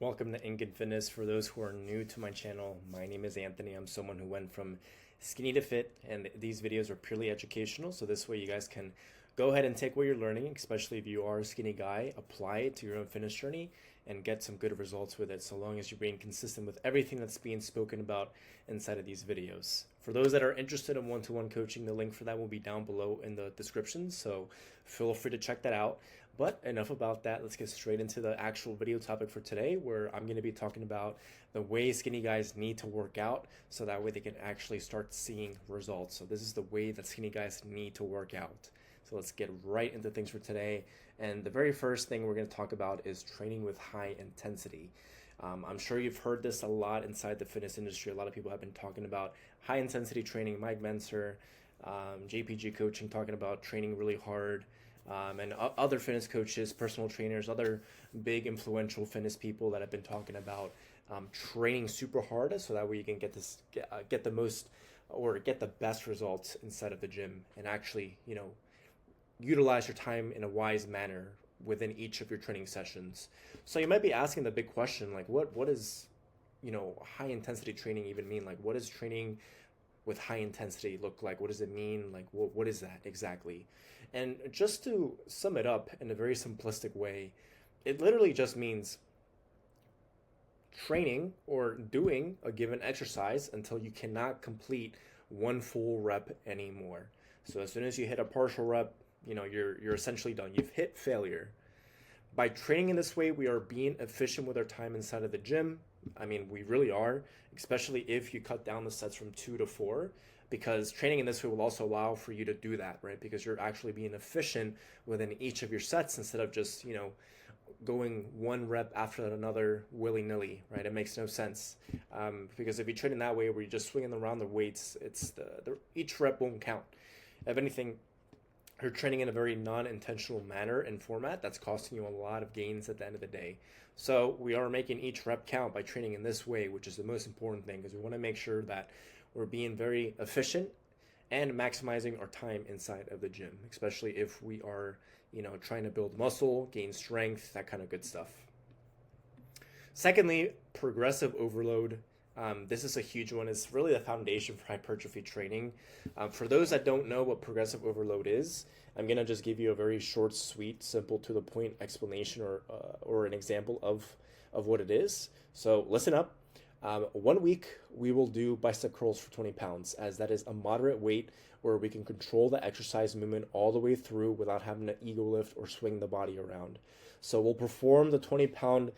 Welcome to Ink and Fitness. For those who are new to my channel, my name is Anthony. I'm someone who went from skinny to fit, and these videos are purely educational. So this way you guys can go ahead and take what you're learning, especially if you are a skinny guy, apply it to your own fitness journey and get some good results with it, so long as you're being consistent with everything that's being spoken about inside of these videos. For those that are interested in one-to-one coaching, the link for that will be down below in the description, so feel free to check that out. But enough about that. Let's get straight into the actual video topic for today, where I'm going to be talking about the way skinny guys need to work out so that way they can actually start seeing results. So this is the way that skinny guys need to work out. So let's get right into things for today. And the very first thing we're going to talk about is training with high intensity. I'm sure you've heard this a lot inside the fitness industry. A lot of people have been talking about high intensity training. Mike Menser, JPG Coaching, talking about training really hard. And other fitness coaches, personal trainers, other big influential fitness people that have been talking about training super hard, so that way you can get the most or get the best results inside of the gym, and actually, utilize your time in a wise manner within each of your training sessions. So you might be asking the big question, like, what is, high intensity training even mean? Like, what does training with high intensity look like? What does it mean? Like, what is that exactly? And just to sum it up in a very simplistic way, it literally just means training or doing a given exercise until you cannot complete one full rep anymore. So as soon as you hit a partial rep, you're essentially done. You've hit failure. By training in this way, we are being efficient with our time inside of the gym. I mean, we really are, especially if you cut down the sets from 2 to 4, because training in this way will also allow for you to do that, right? Because you're actually being efficient within each of your sets instead of just, going one rep after another willy-nilly, right? It makes no sense. Because if you train in that way where you're just swinging around the weights, it's each rep won't count. If anything, you're training in a very non-intentional manner and format that's costing you a lot of gains at the end of the day. So we are making each rep count by training in this way, which is the most important thing, because we want to make sure that we're being very efficient and maximizing our time inside of the gym, especially if we are, trying to build muscle, gain strength, that kind of good stuff. Secondly, progressive overload. This is a huge one. It's really the foundation for hypertrophy training. For those that don't know what progressive overload is, I'm going to just give you a very short, sweet, simple, to the point explanation or an example of what it is. So listen up. 1 week, we will do bicep curls for 20 pounds, as that is a moderate weight where we can control the exercise movement all the way through without having to ego lift or swing the body around. So we'll perform the 20-pound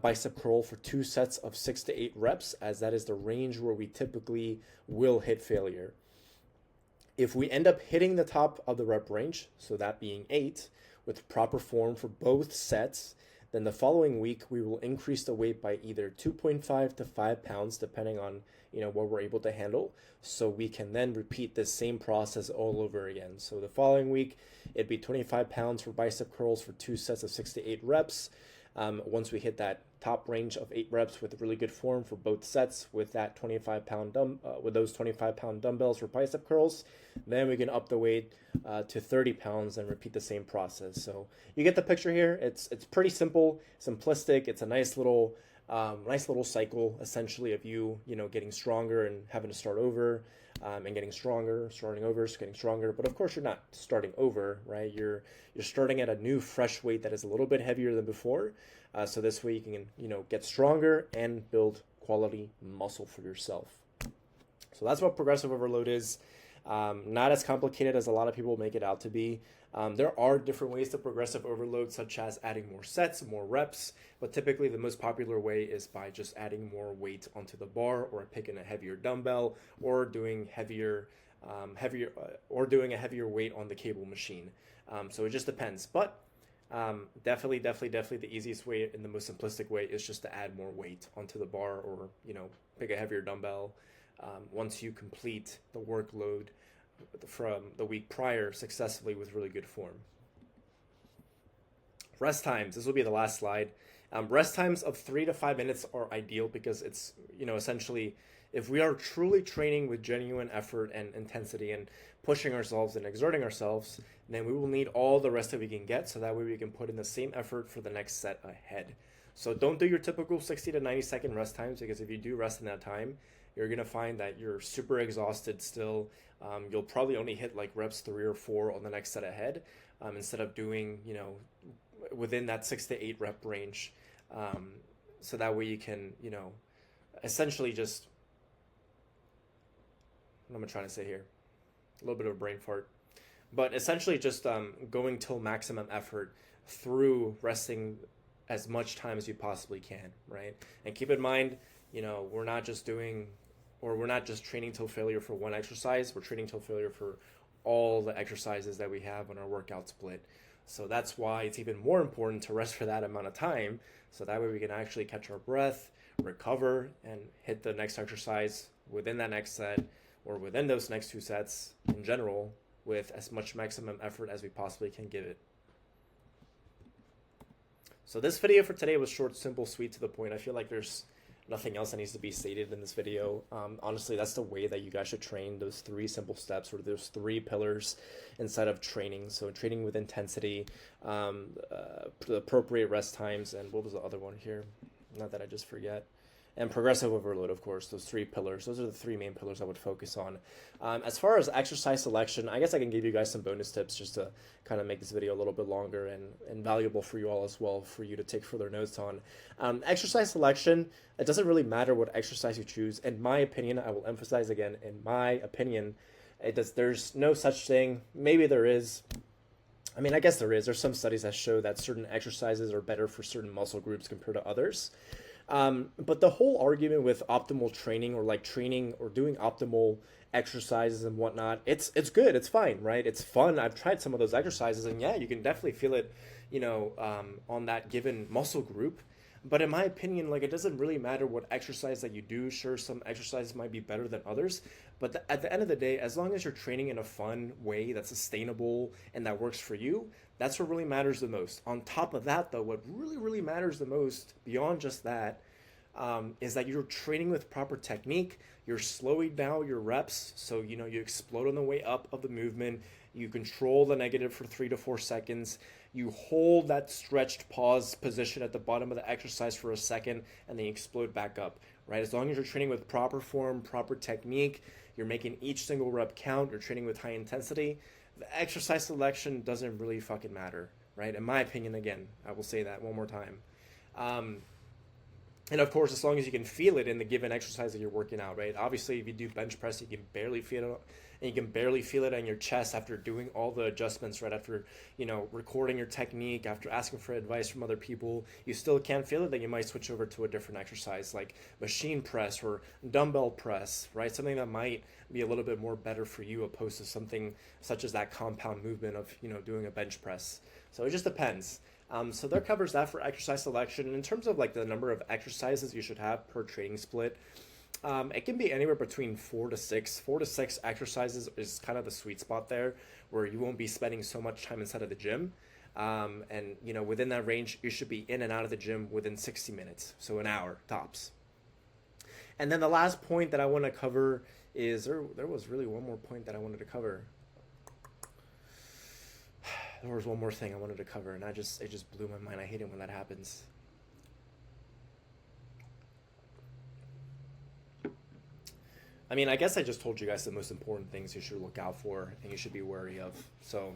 bicep curl for 2 sets of 6 to 8 reps, as that is the range where we typically will hit failure. If we end up hitting the top of the rep range, so that being 8, with proper form for both sets, then the following week we will increase the weight by either 2.5 to 5 pounds, depending on what we're able to handle, so we can then repeat this same process all over again. So the following week it'd be 25 pounds for bicep curls for 2 sets of 6 to 8 reps. Once we hit that top range of 8 reps with really good form for both sets with that 25-pound with those 25-pound dumbbells for bicep curls, then we can up the weight to 30 pounds and repeat the same process. So you get the picture here. It's pretty simple, simplistic. It's a nice little cycle, essentially, of you getting stronger and having to start over, and getting stronger, starting over, getting stronger. But of course, you're not starting over, right? You're starting at a new, fresh weight that is a little bit heavier than before. So this way you can get stronger and build quality muscle for yourself. So that's what progressive overload is. Not as complicated as a lot of people make it out to be. There are different ways to progressive overload, such as adding more sets, more reps, but typically the most popular way is by just adding more weight onto the bar, or picking a heavier dumbbell, or doing a heavier weight on the cable machine. So it just depends, but definitely the easiest way and the most simplistic way is just to add more weight onto the bar, or pick a heavier dumbbell once you complete the workload from the week prior successfully with really good form. Rest times. This will be the last slide. Rest times of 3 to 5 minutes are ideal, because it's essentially, if we are truly training with genuine effort and intensity and pushing ourselves and exerting ourselves, then we will need all the rest that we can get, so that way we can put in the same effort for the next set ahead. So don't do your typical 60 to 90-second rest times, because if you do rest in that time, you're going to find that you're super exhausted still. You'll probably only hit like reps 3 or 4 on the next set ahead, instead of doing, within that 6 to 8 rep range. So that way you can, essentially just, what am I trying to say here? A little bit of a brain fart. But essentially just going till maximum effort through resting as much time as you possibly can, right? And keep in mind, we're not just training till failure for one exercise. We're training till failure for all the exercises that we have on our workout split. So that's why it's even more important to rest for that amount of time. So that way we can actually catch our breath, recover, and hit the next exercise within that next set, or within those next 2 sets in general, with as much maximum effort as we possibly can give it. So this video for today was short, simple, sweet, to the point. I feel like there's nothing else that needs to be stated in this video. Honestly, that's the way that you guys should train, those 3 simple steps, or those 3 pillars inside of training. So training with intensity, the appropriate rest times, and what was the other one here? Not that I just forget. And progressive overload, of course, those 3 pillars. Those are the 3 main pillars I would focus on. As far as exercise selection, I guess I can give you guys some bonus tips just to kind of make this video a little bit longer and valuable for you all as well, for you to take further notes on. Exercise selection, it doesn't really matter what exercise you choose. In my opinion, I will emphasize again, in my opinion, there's no such thing. Maybe there is. I mean, I guess there is. There's some studies that show that certain exercises are better for certain muscle groups compared to others. But the whole argument with optimal training, or like training or doing optimal exercises and whatnot, it's good. It's fine, right? It's fun. I've tried some of those exercises, and yeah, you can definitely feel it, on that given muscle group. But in my opinion, like, it doesn't really matter what exercise that you do. Sure, some exercises might be better than others, but at the end of the day, as long as you're training in a fun way that's sustainable and that works for you, that's what really matters the most. On top of that, though, what really, really matters the most, beyond just that, is that you're training with proper technique. You're slowing down your reps, so you explode on the way up of the movement. You control the negative for 3 to 4 seconds. You hold that stretched pause position at the bottom of the exercise for a second, and then you explode back up, right? As long as you're training with proper form, proper technique, you're making each single rep count, you're training with high intensity, the exercise selection doesn't really fucking matter, right? In my opinion, again, I will say that one more time. And of course, as long as you can feel it in the given exercise that you're working out, right? Obviously, if you do bench press, you can barely feel it, and you can barely feel it on your chest after doing all the adjustments, right? After, recording your technique, after asking for advice from other people, you still can't feel it, then you might switch over to a different exercise like machine press or dumbbell press, right? Something that might be a little bit more better for you, opposed to something such as that compound movement of, doing a bench press. So it just depends. So that covers that for exercise selection. And in terms of like the number of exercises you should have per training split, it can be anywhere between 4 to 6. 4 to 6 exercises is kind of the sweet spot there, where you won't be spending so much time inside of the gym. And within that range, you should be in and out of the gym within 60 minutes, so an hour tops. And then the last point that I want to cover is, there was really one more point that I wanted to cover. There was one more thing I wanted to cover, and it just blew my mind. I hate it when that happens. I mean, I guess I just told you guys the most important things you should look out for and you should be wary of. So,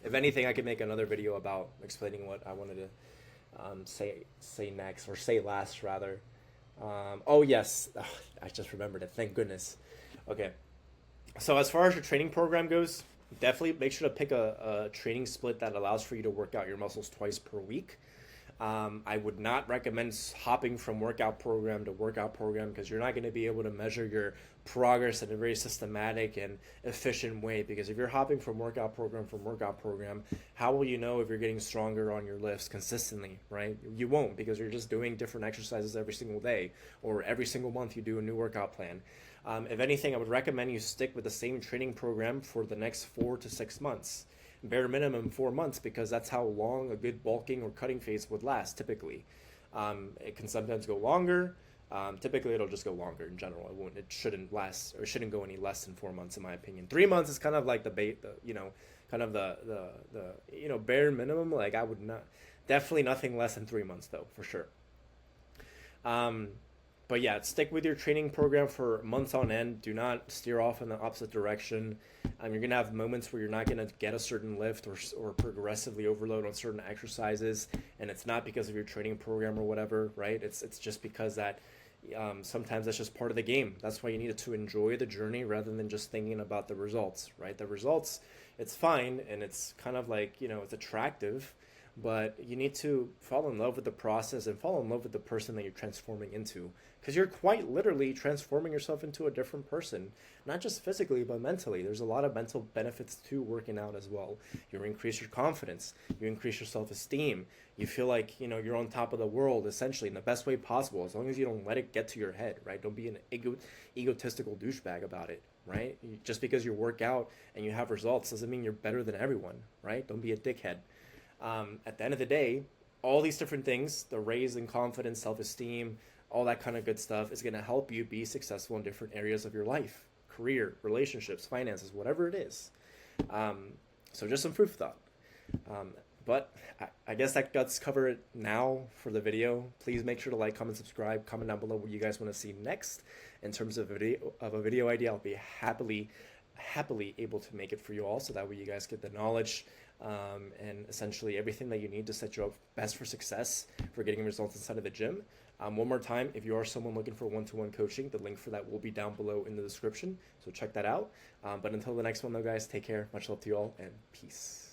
if anything, I could make another video about explaining what I wanted to say next, or say last, rather. Oh, yes. Oh, I just remembered it. Thank goodness. Okay. So, as far as your training program goes, definitely make sure to pick a training split that allows for you to work out your muscles twice per week. I would not recommend hopping from workout program to workout program, because you're not going to be able to measure your progress in a very systematic and efficient way. Because if you're hopping from workout program, how will you know if you're getting stronger on your lifts consistently, right? You won't, because you're just doing different exercises every single day, or every single month you do a new workout plan. If anything, I would recommend you stick with the same training program for the next 4 to 6 months. Bare minimum 4 months, because that's how long a good bulking or cutting phase would last typically. It can sometimes go longer. Typically it'll just go longer in general. It shouldn't last, or shouldn't go any less than 4 months in my opinion. 3 months is kind of like the bare minimum. Like, I would not, Definitely nothing less than 3 months, though, for sure. Um, but yeah, stick with your training program for months on end. Do not steer off in the opposite direction. You're gonna have moments where you're not gonna get a certain lift or progressively overload on certain exercises, and it's not because of your training program or whatever, right? It's just because that sometimes that's just part of the game. That's why you need to enjoy the journey rather than just thinking about the results, right? The results, it's fine and it's kind of like, it's attractive, but you need to fall in love with the process and fall in love with the person that you're transforming into, because you're quite literally transforming yourself into a different person, not just physically but mentally. There's a lot of mental benefits to working out as well. You increase your confidence, you increase your self-esteem, you feel like you're on top of the world essentially in the best way possible, as long as you don't let it get to your head, right? Don't be an egotistical douchebag about it, right? Just because you work out and you have results doesn't mean you're better than everyone, right? Don't be a dickhead. At the end of the day, all these different things, the raise in confidence, self-esteem, all that kind of good stuff is going to help you be successful in different areas of your life, career, relationships, finances, whatever it is. So just some food for thought. But I guess that guts cover it now for the video. Please make sure to like, comment, subscribe, comment down below what you guys want to see next in terms of a video idea. I'll be happily able to make it for you all, so that way you guys get the knowledge and essentially everything that you need to set you up best for success for getting results inside of the gym. One more time, if you are someone looking for one-to-one coaching, the link for that will be down below in the description, so check that out. But until the next one though, guys, take care, much love to you all, and peace.